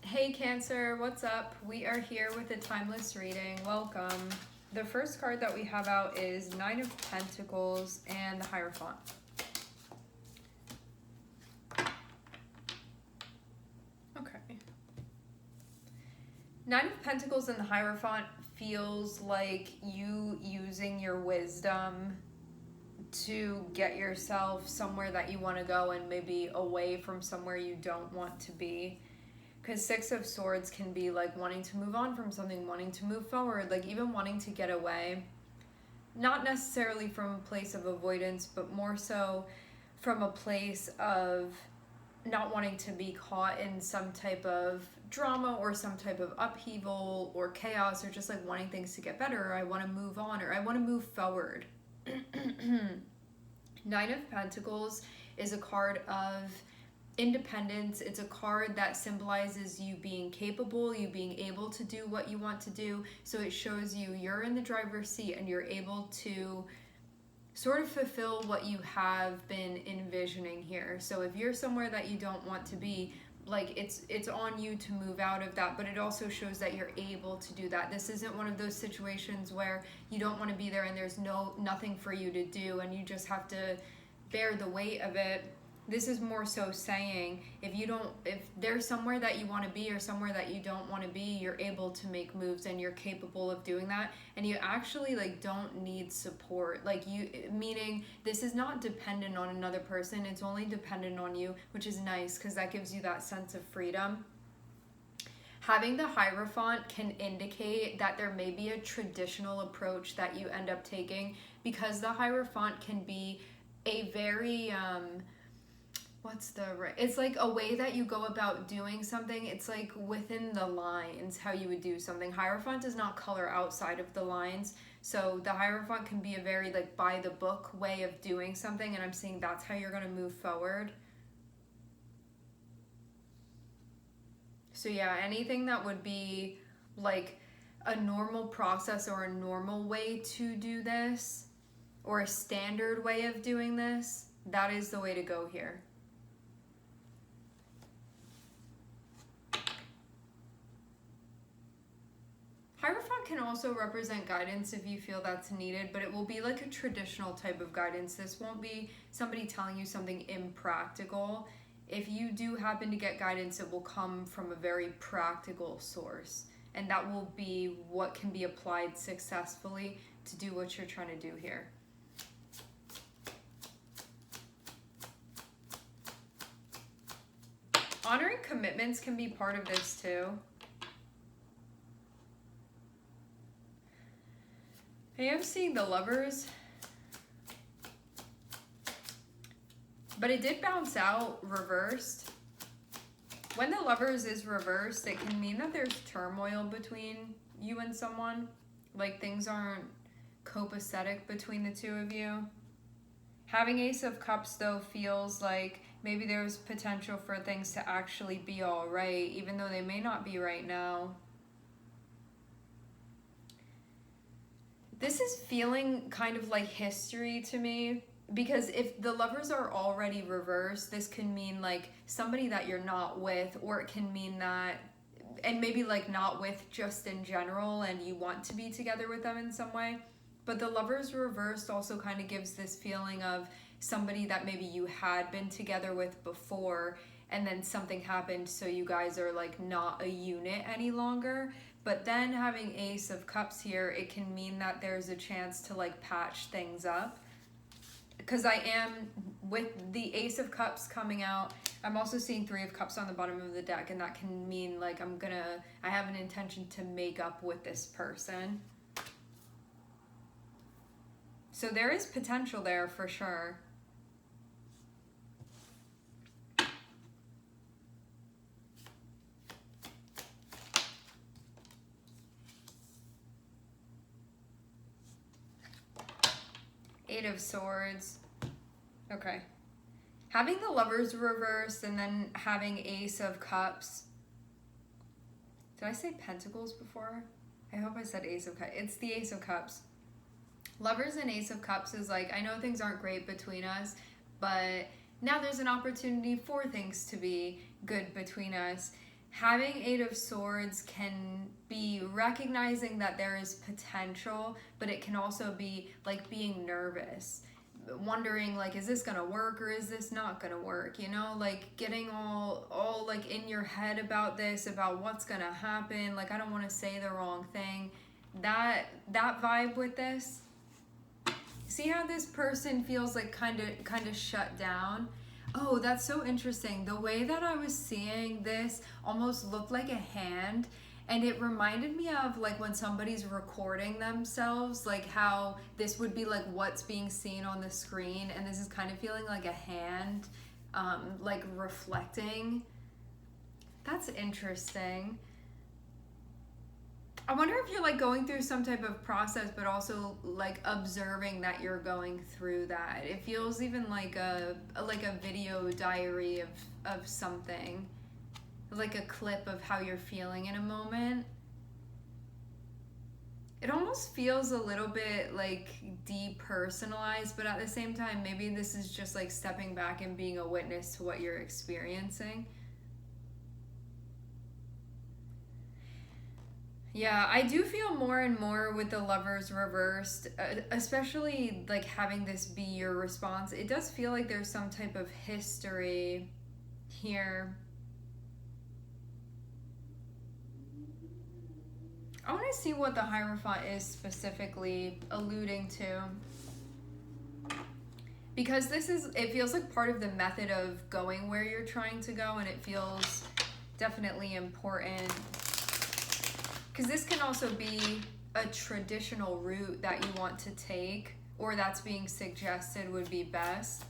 Hey Cancer, what's up? We are here with a timeless reading. Welcome. The first card that we have out is Nine of Pentacles and the Hierophant. Okay. Nine of Pentacles and the Hierophant feels like you using your wisdom to get yourself somewhere that you want to go and maybe away from somewhere you don't want to be. Because Six of Swords can be like wanting to move on from something, wanting to move forward, like even wanting to get away. Not necessarily from a place of avoidance, but more so from a place of not wanting to be caught in some type of drama or some type of upheaval or chaos, or just like wanting things to get better, or I want to move on, or I want to move forward. Nine of Pentacles is a card of independence. It's a card that symbolizes you being capable, you being able to do what you want to do. So it shows you're in the driver's seat and you're able to sort of fulfill what you have been envisioning here. So if you're somewhere that you don't want to be, like it's on you to move out of that, but it also shows that you're able to do that. This isn't one of those situations where you don't want to be there and there's nothing for you to do and you just have to bear the weight of it. This is more so saying if there's somewhere that you want to be or somewhere that you don't want to be, you're able to make moves and you're capable of doing that, and you actually like don't need support. Meaning this is not dependent on another person, it's only dependent on you, which is nice because that gives you that sense of freedom. Having the Hierophant can indicate that there may be a traditional approach that you end up taking, because the Hierophant can be a very it's like a way that you go about doing something. It's like within the lines how you would do something. Hierophant does not color outside of the lines, so the Hierophant can be a very like by the book way of doing something, and I'm saying that's how you're going to move forward. So yeah, anything that would be like a normal process or a normal way to do this, or a standard way of doing this, that is the way to go here. Hierophant can also represent guidance if you feel that's needed, but it will be like a traditional type of guidance. This won't be somebody telling you something impractical. If you do happen to get guidance, it will come from a very practical source, and that will be what can be applied successfully to do what you're trying to do here. Honoring commitments can be part of this too. I am seeing the Lovers, but it did bounce out reversed. When the Lovers is reversed, it can mean that there's turmoil between you and someone. Like things aren't copacetic between the two of you. Having Ace of Cups though feels like maybe there's potential for things to actually be all right, even though they may not be right now. This is feeling kind of like history to me, because if the Lovers are already reversed, this can mean like somebody that you're not with, or it can mean that, and maybe like not with just in general and you want to be together with them in some way. But the Lovers reversed also kind of gives this feeling of somebody that maybe you had been together with before and then something happened, so you guys are like not a unit any longer. But then having Ace of Cups here, it can mean that there's a chance to like patch things up. Because I am, with the Ace of Cups coming out, I'm also seeing Three of Cups on the bottom of the deck, and that can mean like I have an intention to make up with this person. So there is potential there for sure. Eight of Swords. Okay. Having the Lovers reversed and then having Ace of Cups. Did I say Pentacles before? I hope I said Ace of Cups. It's the Ace of Cups. Lovers and Ace of Cups is like, I know things aren't great between us, but now there's an opportunity for things to be good between us. having Eight of Swords can be recognizing that there is potential, but it can also be like being nervous, wondering like, is this gonna work or is this not gonna work, you know, like getting all like in your head about this, about what's gonna happen, like I don't want to say the wrong thing. That vibe with this. See how this person feels like kind of shut down? Oh, that's so interesting. The way that I was seeing this almost looked like a hand, and it reminded me of like when somebody's recording themselves, like how this would be like what's being seen on the screen, and this is kind of feeling like a hand, like reflecting. That's interesting. I wonder if you're like going through some type of process, but also like observing that you're going through that. It feels even like a video diary of something, like a clip of how you're feeling in a moment. It almost feels a little bit like depersonalized, but at the same time, maybe this is just like stepping back and being a witness to what you're experiencing. Yeah, I do feel more and more with the Lovers reversed, especially like having this be your response. It does feel like there's some type of history here. I want to see what the Hierophant is specifically alluding to. Because it feels like part of the method of going where you're trying to go, and it feels definitely important. Because this can also be a traditional route that you want to take, or that's being suggested would be best.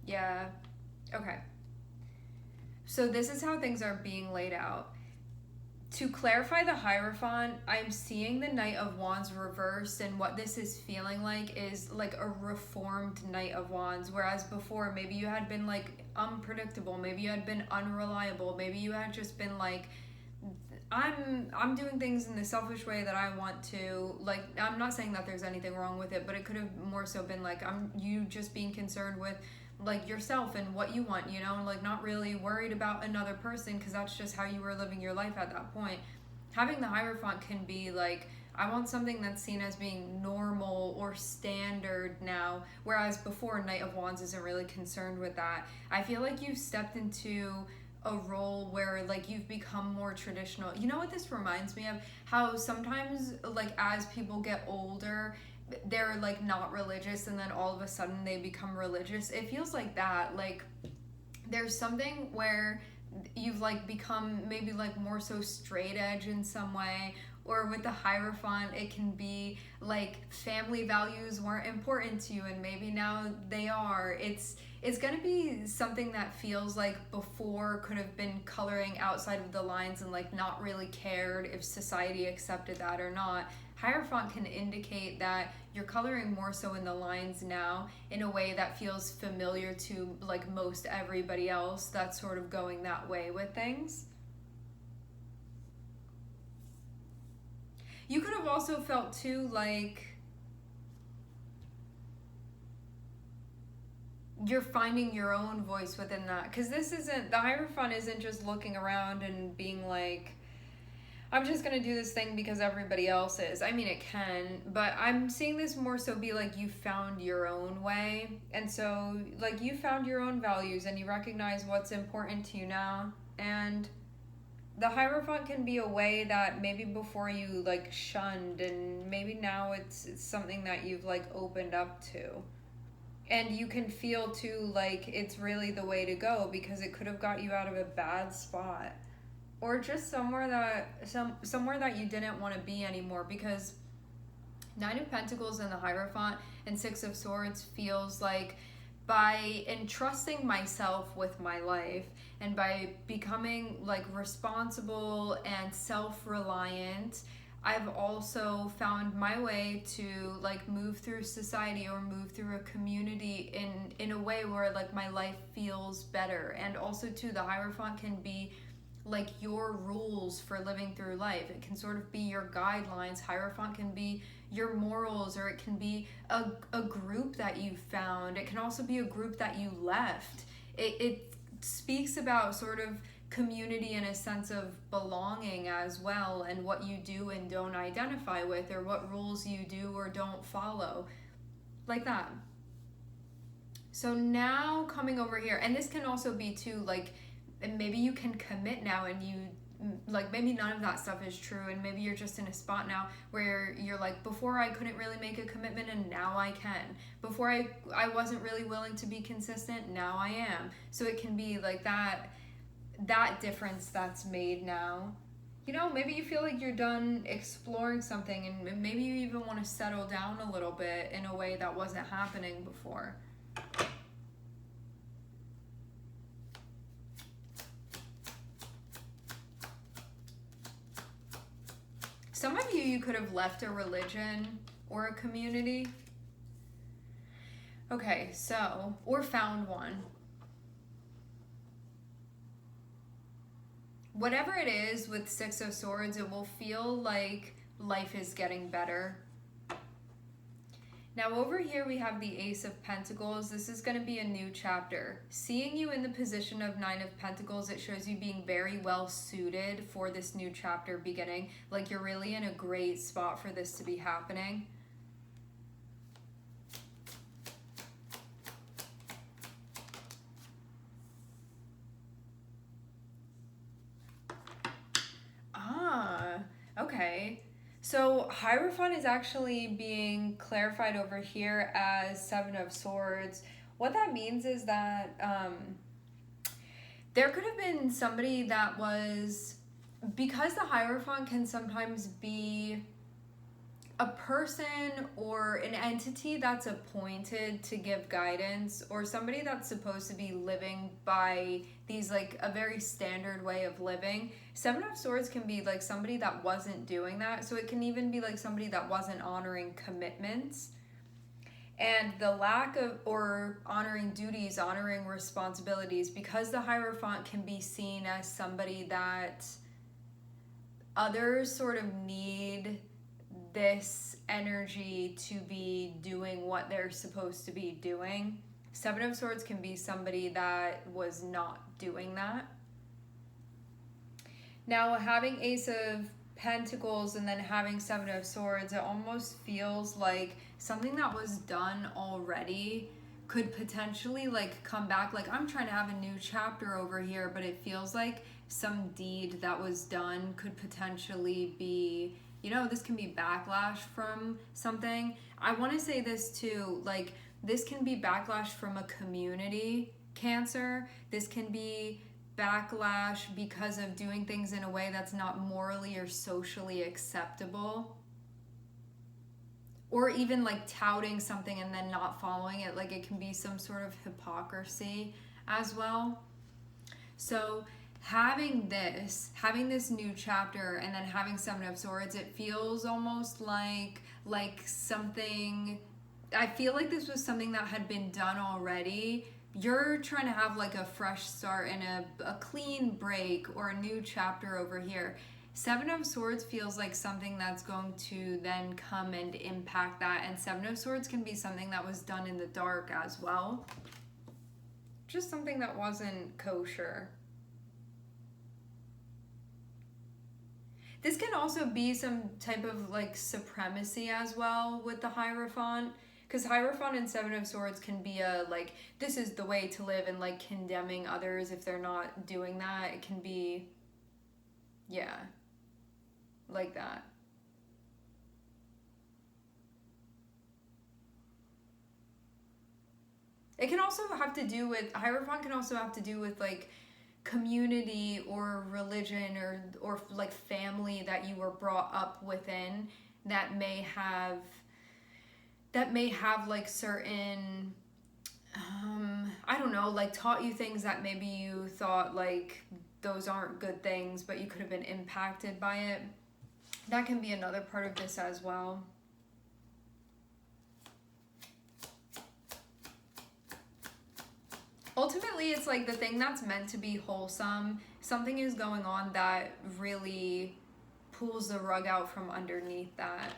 Yeah, okay. So this is how things are being laid out. To clarify the Hierophant, I'm seeing the Knight of Wands reversed, and what this is feeling like is like a reformed Knight of Wands, whereas before maybe you had been like unpredictable, maybe you had been unreliable, maybe you had just been like, I'm doing things in the selfish way that I want to. Like, I'm not saying that there's anything wrong with it, but it could have more so been like, you just being concerned with like yourself and what you want, you know, like not really worried about another person, because that's just how you were living your life at that point. Having the Hierophant can be like, I want something that's seen as being normal or standard now, whereas before Knight of Wands isn't really concerned with that. I feel like you've stepped into a role where like you've become more traditional. You know what this reminds me of? How sometimes like as people get older, they're like not religious, and then all of a sudden they become religious. It feels like that. Like there's something where you've like become maybe like more so straight edge in some way. Or with the Hierophant, it can be like family values weren't important to you and maybe now they are. It's gonna be something that feels like before could have been coloring outside of the lines and like not really cared if society accepted that or not. Hierophant can indicate that you're coloring more so in the lines now in a way that feels familiar to like most everybody else that's sort of going that way with things. You could have also felt too like you're finding your own voice within that, because the Hierophant isn't just looking around and being like, I'm just gonna do this thing because everybody else is. I mean, it can, but I'm seeing this more so be like you found your own way, and so like you found your own values and you recognize what's important to you now. And the Hierophant can be a way that maybe before you like shunned, and maybe now it's something that you've like opened up to. And you can feel too like it's really the way to go, because it could have got you out of a bad spot, or just somewhere that you didn't want to be anymore. Because Nine of Pentacles and the Hierophant and Six of Swords feels like by entrusting myself with my life and by becoming like responsible and self-reliant, I've also found my way to like move through society or move through a community in a way where like my life feels better. And also too, the Hierophant can be like your rules for living through life. It can sort of be your guidelines. Hierophant can be your morals, or it can be a group that you found. It can also be a group that you left. It speaks about sort of community and a sense of belonging as well, and what you do and don't identify with, or what rules you do or don't follow, like that. So now coming over here, and this can also be too, like, maybe you can commit now, and you, like, maybe none of that stuff is true, and maybe you're just in a spot now where you're like, before I couldn't really make a commitment and now I can. Before I wasn't really willing to be consistent, now I am. So it can be like that difference that's made now. You know, maybe you feel like you're done exploring something, and maybe you even want to settle down a little bit in a way that wasn't happening before. Some of you could have left a religion or a community. Okay, so, or found one. Whatever it is with Six of Swords, it will feel like life is getting better. Now over here we have the Ace of Pentacles. This is going to be a new chapter. Seeing you in the position of Nine of Pentacles, it shows you being very well suited for this new chapter beginning. Like you're really in a great spot for this to be happening. Okay. So Hierophant is actually being clarified over here as Seven of Swords. What that means is that there could have been somebody that was, because the Hierophant can sometimes be a person or an entity that's appointed to give guidance, or somebody that's supposed to be living by these, like, a very standard way of living. Seven of Swords can be like somebody that wasn't doing that. So it can even be like somebody that wasn't honoring commitments. And the lack of, or honoring duties, honoring responsibilities, because the Hierophant can be seen as somebody that others sort of need this energy to be doing what they're supposed to be doing. Seven of Swords can be somebody that was not doing that. Now, having Ace of Pentacles and then having Seven of Swords, it almost feels like something that was done already could potentially, like, come back. Like, I'm trying to have a new chapter over here, but it feels like some deed that was done could potentially be, you know, this can be backlash from something. I want to say this too, like, this can be backlash from a community, Cancer. This can be backlash because of doing things in a way that's not morally or socially acceptable. Or even like touting something and then not following it. Like, it can be some sort of hypocrisy as well. So having this new chapter and then having Seven of Swords, it feels almost like something, I feel like this was something that had been done already. You're trying to have like a fresh start and a clean break or a new chapter over here. Seven of Swords feels like something that's going to then come and impact that. And Seven of Swords can be something that was done in the dark as well. Just something that wasn't kosher. This can also be some type of like supremacy as well with the Hierophant. Because Hierophant and Seven of Swords can be a, like, this is the way to live, and like condemning others if they're not doing that. It can be, yeah, like that. It can also have to do with, Hierophant can also have to do with like community or religion or like family that you were brought up within that may have like certain, I don't know, like taught you things that maybe you thought like those aren't good things, but you could have been impacted by it. That can be another part of this as well. Ultimately, it's like the thing that's meant to be wholesome, something is going on that really pulls the rug out from underneath that.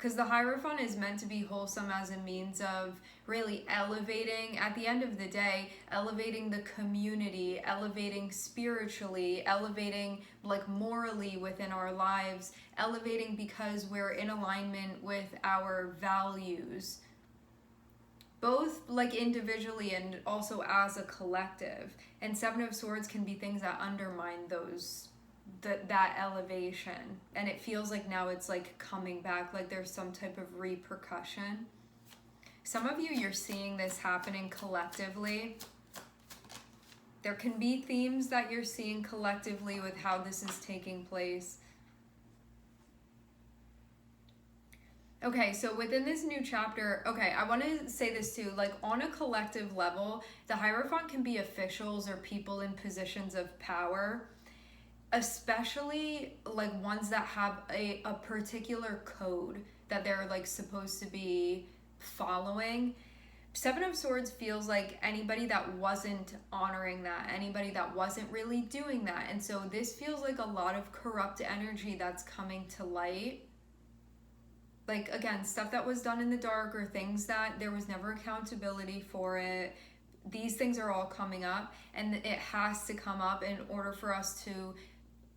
because the Hierophant is meant to be wholesome as a means of really elevating, at the end of the day, elevating the community, elevating spiritually, elevating like morally within our lives, elevating because we're in alignment with our values, both like individually and also as a collective. And Seven of Swords can be things that undermine that elevation, and it feels like now it's like coming back, like there's some type of repercussion. Some of you, you're seeing this happening collectively. There can be themes that you're seeing collectively with how this is taking place. Okay, so within this new chapter, okay, I want to say this too, like on a collective level, the Hierophant can be officials or people in positions of power, especially like ones that have a particular code that they're like supposed to be following. Seven of Swords feels like anybody that wasn't honoring that, anybody that wasn't really doing that. And so this feels like a lot of corrupt energy that's coming to light. Like, again, stuff that was done in the dark or things that there was never accountability for it. These things are all coming up, and it has to come up in order for us to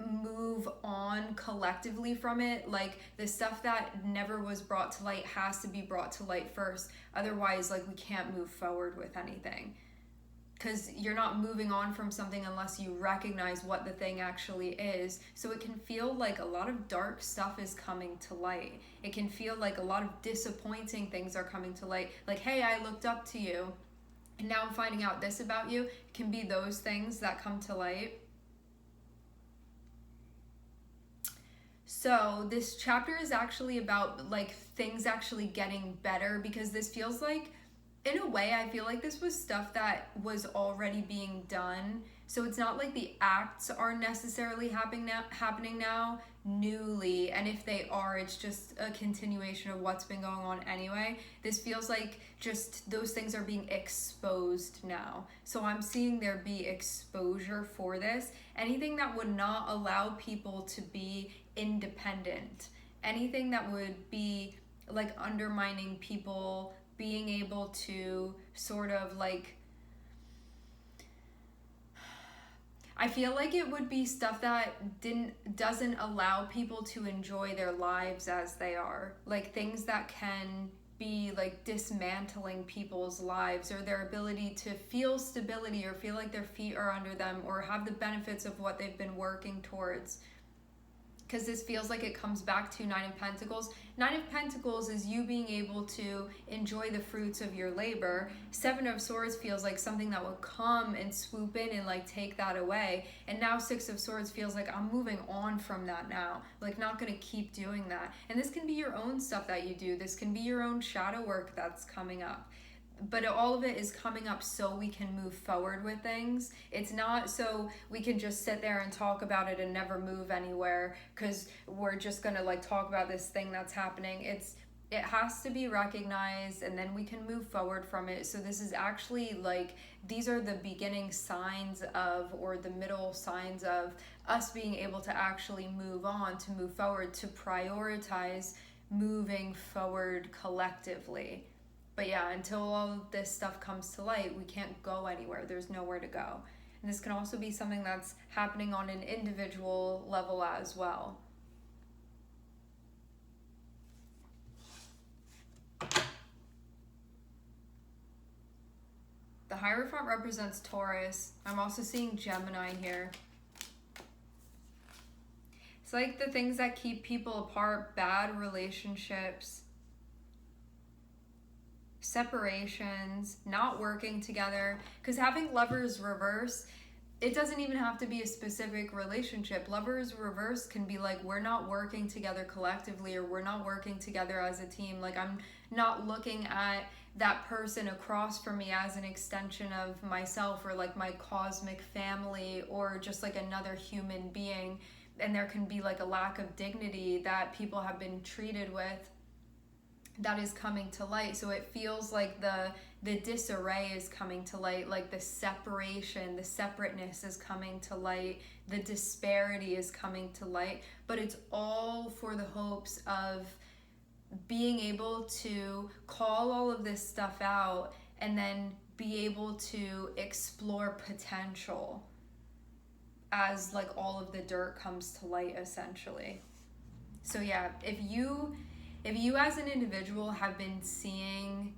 move on collectively from it. Like, the stuff that never was brought to light has to be brought to light first. Otherwise, like, we can't move forward with anything. Because you're not moving on from something unless you recognize what the thing actually is. So it can feel like a lot of dark stuff is coming to light. It can feel like a lot of disappointing things are coming to light. Like, hey, I looked up to you, and now I'm finding out this about you. It can be those things that come to light. So this chapter is actually about like things actually getting better, because this feels like, in a way, I feel like this was stuff that was already being done. So it's not like the acts are necessarily happening now newly. And if they are, it's just a continuation of what's been going on anyway. This feels like just those things are being exposed now. So I'm seeing there be exposure for this. Anything that would not allow people to be independent. Anything that would be like undermining people being able to sort of like, I feel like it would be stuff that doesn't allow people to enjoy their lives as they are. Like things that can be like dismantling people's lives or their ability to feel stability or feel like their feet are under them or have the benefits of what they've been working towards. Because this feels like it comes back to Nine of Pentacles. Nine of Pentacles is you being able to enjoy the fruits of your labor. Seven of Swords feels like something that would come and swoop in and like take that away. And now Six of Swords feels like I'm moving on from that now. Like not going to keep doing that. And this can be your own stuff that you do. This can be your own shadow work that's coming up. But all of it is coming up so we can move forward with things. It's not so we can just sit there and talk about it and never move anywhere because we're just going to like talk about this thing that's happening. It has to be recognized and then we can move forward from it. So this is actually like, these are the beginning signs of, or the middle signs of us being able to actually move on, to move forward, to prioritize moving forward collectively. But yeah, until all of this stuff comes to light, we can't go anywhere. There's nowhere to go. And this can also be something that's happening on an individual level as well. The Hierophant represents Taurus. I'm also seeing Gemini here. It's like the things that keep people apart, bad relationships, separations, not working together. Because having Lovers reverse, it doesn't even have to be a specific relationship. Lovers reverse can be like, we're not working together collectively, or we're not working together as a team. Like I'm not looking at that person across from me as an extension of myself, or like my cosmic family, or just like another human being. And there can be like a lack of dignity that people have been treated with that is coming to light. So it feels like the disarray is coming to light, like the separation, the separateness is coming to light, the disparity is coming to light, but it's all for the hopes of being able to call all of this stuff out and then be able to explore potential as like all of the dirt comes to light, essentially. So yeah, if you as an individual have been seeing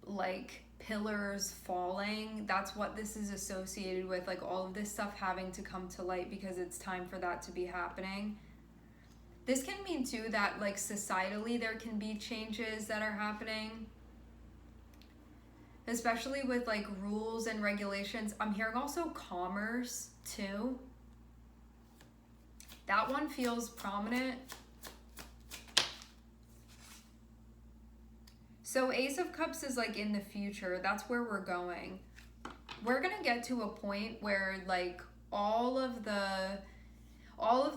like pillars falling, that's what this is associated with, like all of this stuff having to come to light because it's time for that to be happening. This can mean too that like societally there can be changes that are happening, especially with like rules and regulations. I'm hearing also commerce too. That one feels prominent. So Ace of Cups is like in the future. That's where we're going. We're gonna get to a point where like all of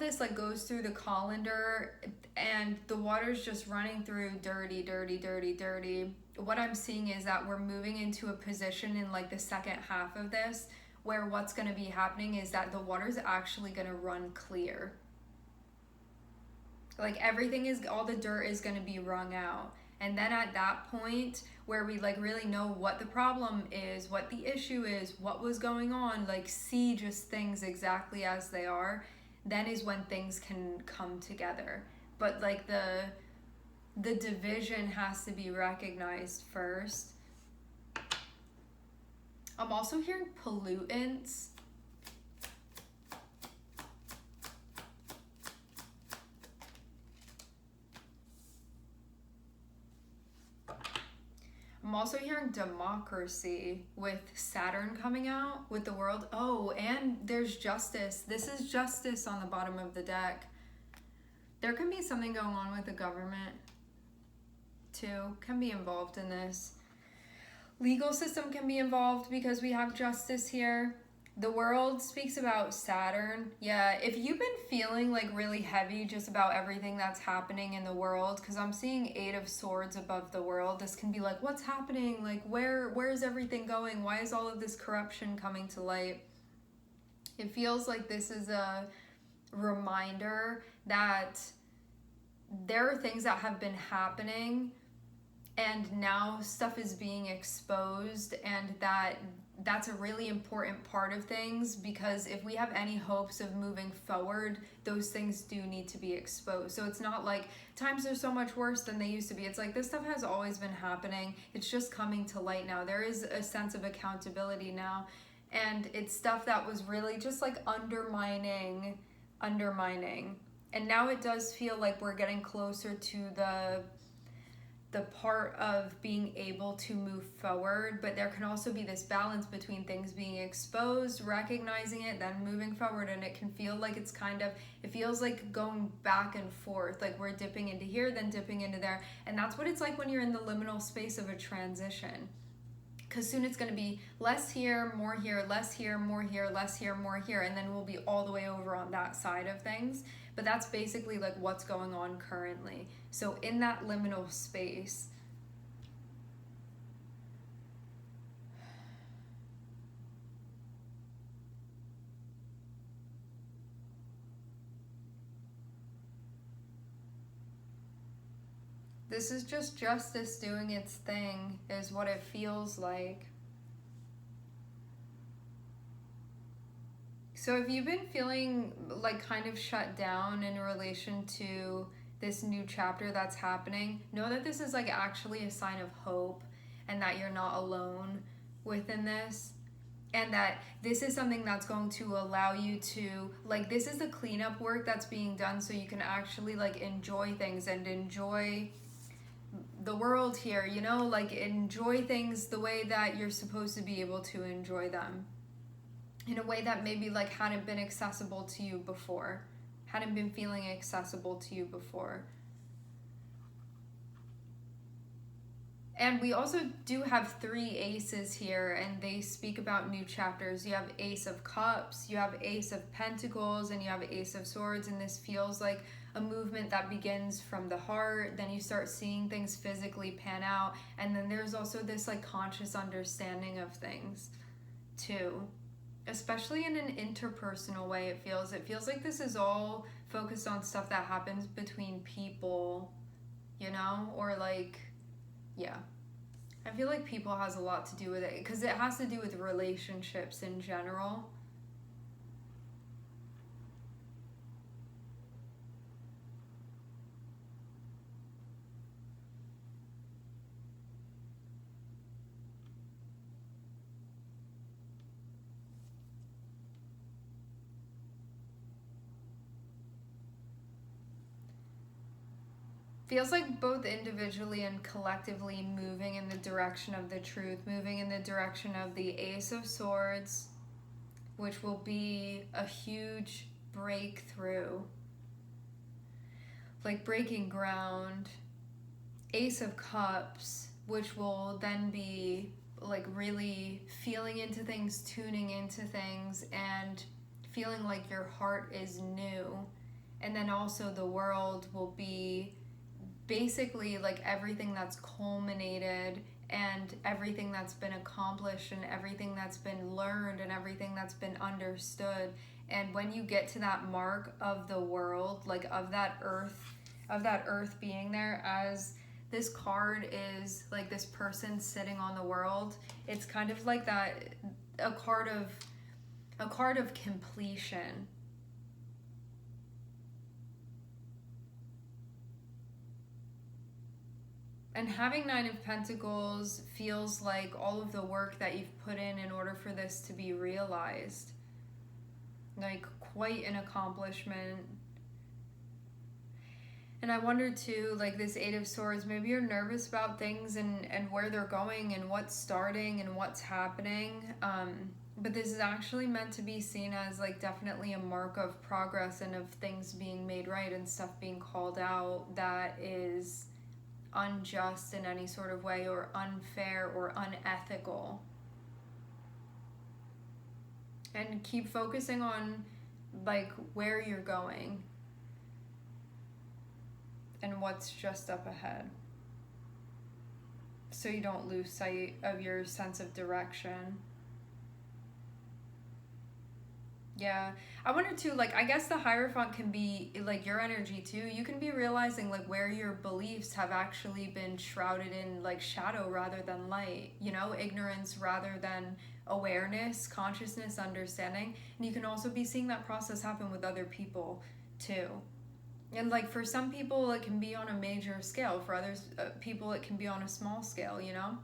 this like goes through the colander and the water's just running through dirty. What I'm seeing is that we're moving into a position in like the second half of this where what's going to be happening is that the water's actually going to run clear. Like all the dirt is going to be wrung out. And then at that point where we like really know what the problem is, what the issue is, what was going on, like see just things exactly as they are, then is when things can come together. But like the division has to be recognized first. I'm also hearing pollutants. I'm also hearing democracy with Saturn coming out with the world. Oh, and there's justice. This is justice on the bottom of the deck. There can be something going on with the government too. Can be involved in this. Legal system can be involved because we have justice here. The world speaks about Saturn. Yeah, if you've been feeling like really heavy just about everything that's happening in the world, because I'm seeing 8 of Swords above the world, this can be like, what's happening? Like, where is everything going? Why is all of this corruption coming to light? It feels like this is a reminder that there are things that have been happening and now stuff is being exposed, and that's a really important part of things, because if we have any hopes of moving forward, those things do need to be exposed. So it's not like times are so much worse than they used to be. It's like this stuff has always been happening. It's just coming to light now. There is a sense of accountability now, and it's stuff that was really just like undermining. And now it does feel like we're getting closer to the part of being able to move forward, but there can also be this balance between things being exposed, recognizing it, then moving forward, and it can feel like it feels like going back and forth, like we're dipping into here, then dipping into there, and that's what it's like when you're in the liminal space of a transition. Because soon it's going to be less here, more here, less here, more here, less here, more here, and then we'll be all the way over on that side of things. But that's basically like what's going on currently. So in that liminal space, this is just justice doing its thing, is what it feels like. So if you've been feeling like kind of shut down in relation to this new chapter that's happening, know that this is like actually a sign of hope, and that you're not alone within this, and that this is something that's going to allow you to, like, this is the cleanup work that's being done so you can actually like enjoy things and enjoy the world here, you know, like enjoy things the way that you're supposed to be able to enjoy them, in a way that maybe like hadn't been accessible to you before, hadn't been feeling accessible to you before. And we also do have 3 aces here, and they speak about new chapters. You have Ace of Cups, you have Ace of Pentacles, and you have Ace of Swords, and this feels like a movement that begins from the heart. Then you start seeing things physically pan out, and then there's also this like conscious understanding of things too, especially in an interpersonal way. It feels like this is all focused on stuff that happens between people you know? Or like, yeah. I feel like people has a lot to do with it because it has to do with relationships in general. Feels like both individually and collectively moving in the direction of the truth, moving in the direction of the Ace of Swords, which will be a huge breakthrough, like breaking ground. Ace of Cups, which will then be like really feeling into things, tuning into things, and feeling like your heart is new. And then also the World will be basically like everything that's culminated and everything that's been accomplished and everything that's been learned and everything that's been understood. And when you get to that mark of the World, like of that earth being there, as this card is like this person sitting on the world, it's kind of like that, a card of completion. And having Nine of Pentacles feels like all of the work that you've put in order for this to be realized. Like quite an accomplishment. And I wonder too, like this Eight of Swords, maybe you're nervous about things and where they're going and what's starting and what's happening. But this is actually meant to be seen as like definitely a mark of progress and of things being made right and stuff being called out that is unjust in any sort of way or unfair or unethical. And keep focusing on like where you're going and what's just up ahead, so you don't lose sight of your sense of direction. Yeah, I wonder too, like, I guess the Hierophant can be like your energy too. You can be realizing like where your beliefs have actually been shrouded in like shadow rather than light, you know, ignorance rather than awareness, consciousness, understanding. And you can also be seeing that process happen with other people too. And like for some people it can be on a major scale, for others people it can be on a small scale, you know.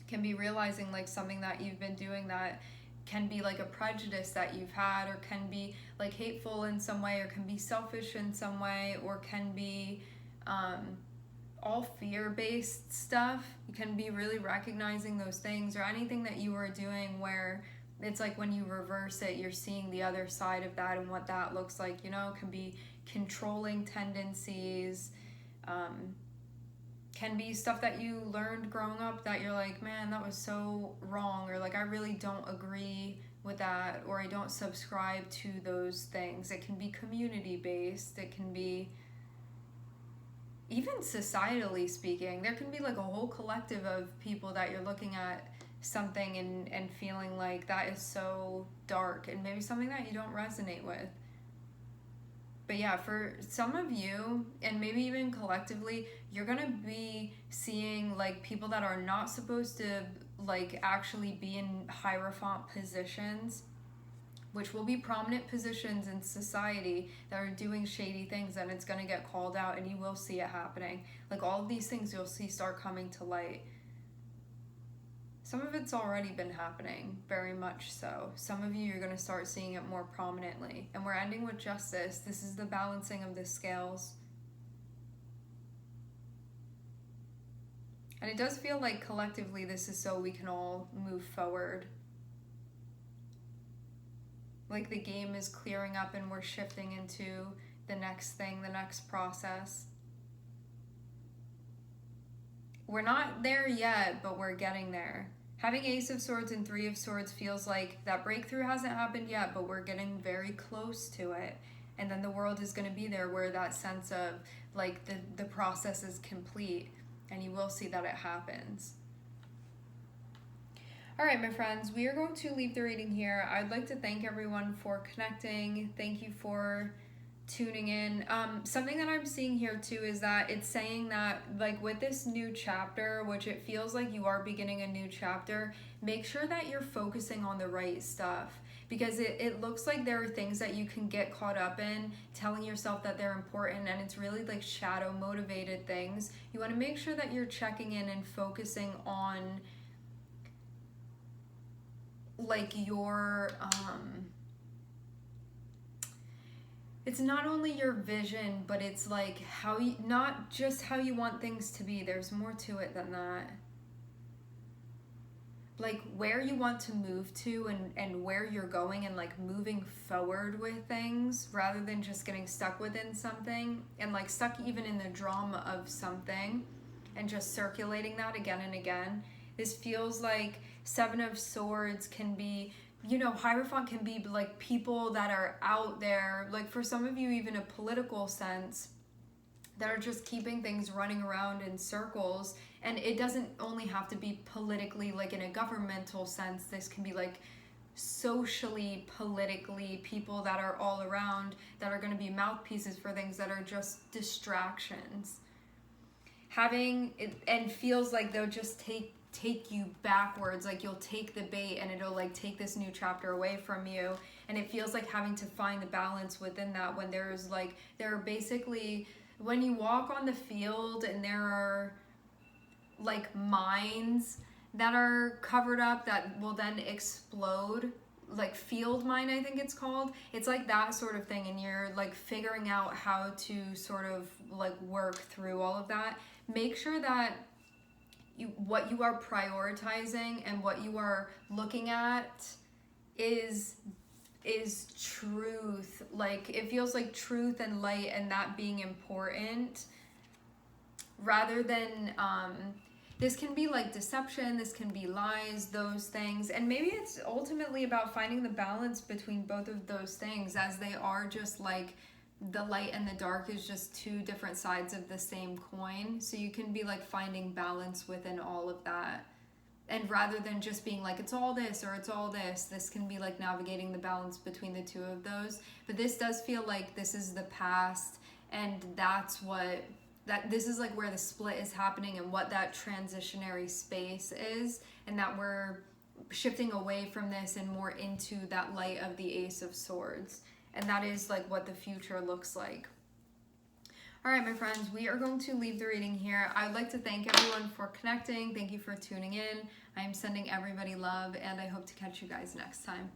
It can be realizing like something that you've been doing that can be like a prejudice that you've had, or can be like hateful in some way, or can be selfish in some way, or can be all fear-based stuff. You can be really recognizing those things, or anything that you are doing where it's like when you reverse it, you're seeing the other side of that and what that looks like, you know. It can be controlling tendencies, can be stuff that you learned growing up that you're like, man, that was so wrong, or like I really don't agree with that, or I don't subscribe to those things. It can be community based, it can be even societally speaking. There can be like a whole collective of people that you're looking at something and feeling like that is so dark, and maybe something that you don't resonate with. But yeah, for some of you, and maybe even collectively, you're gonna be seeing like people that are not supposed to like actually be in Hierophant positions, which will be prominent positions in society, that are doing shady things, and it's gonna get called out, and you will see it happening. Like all of these things you'll see start coming to light. Some of it's already been happening, very much so. Some of you, you're going to start seeing it more prominently. And we're ending with Justice. This is the balancing of the scales. And it does feel like collectively this is so we can all move forward. Like the game is clearing up and we're shifting into the next thing, the next process. We're not there yet, but we're getting there. Having Ace of Swords and Three of Swords feels like that breakthrough hasn't happened yet, but we're getting very close to it. And then the World is going to be there, where that sense of like the process is complete, and you will see that it happens. All right, my friends, we are going to leave the reading here. I'd like to thank everyone for connecting. Thank you for tuning in. Something that I'm seeing here too is that it's saying that, like, with this new chapter, which it feels like you are beginning a new chapter, make sure that you're focusing on the right stuff, because it looks like there are things that you can get caught up in, telling yourself that they're important, and it's really like shadow motivated things. You want to make sure that you're checking in and focusing on like your it's not only your vision, but it's like how you, not just how you want things to be. There's more to it than that. Like where you want to move to, and where you're going, and like moving forward with things rather than just getting stuck within something and like stuck even in the drama of something and just circulating that again and again. This feels like Seven of Swords can be, you know, Hierophant can be like people that are out there, like for some of you even a political sense, that are just keeping things running around in circles. And it doesn't only have to be politically, like in a governmental sense. This can be like socially, politically, people that are all around that are going to be mouthpieces for things that are just distractions. Having it, and feels like they'll just take you backwards, like you'll take the bait and it'll like take this new chapter away from you. And it feels like having to find the balance within that, when there's like, there are basically, when you walk on the field and there are like mines that are covered up that will then explode, like field mine I think it's called. It's like that sort of thing, and you're like figuring out how to sort of like work through all of that. Make sure that what you are prioritizing and what you are looking at is truth. Like it feels like truth and light, and that being important, rather than this can be like deception, this can be lies, those things. And maybe it's ultimately about finding the balance between both of those things, as they are just like the light and the dark is just two different sides of the same coin. So you can be like finding balance within all of that. And rather than just being like, it's all this or it's all this can be like navigating the balance between the two of those. But this does feel like this is the past, and that's what, that this is like where the split is happening and what that transitionary space is, and that we're shifting away from this and more into that light of the Ace of Swords. And that is like what the future looks like. All right, my friends, we are going to leave the reading here. I would like to thank everyone for connecting. Thank you for tuning in. I am sending everybody love, and I hope to catch you guys next time.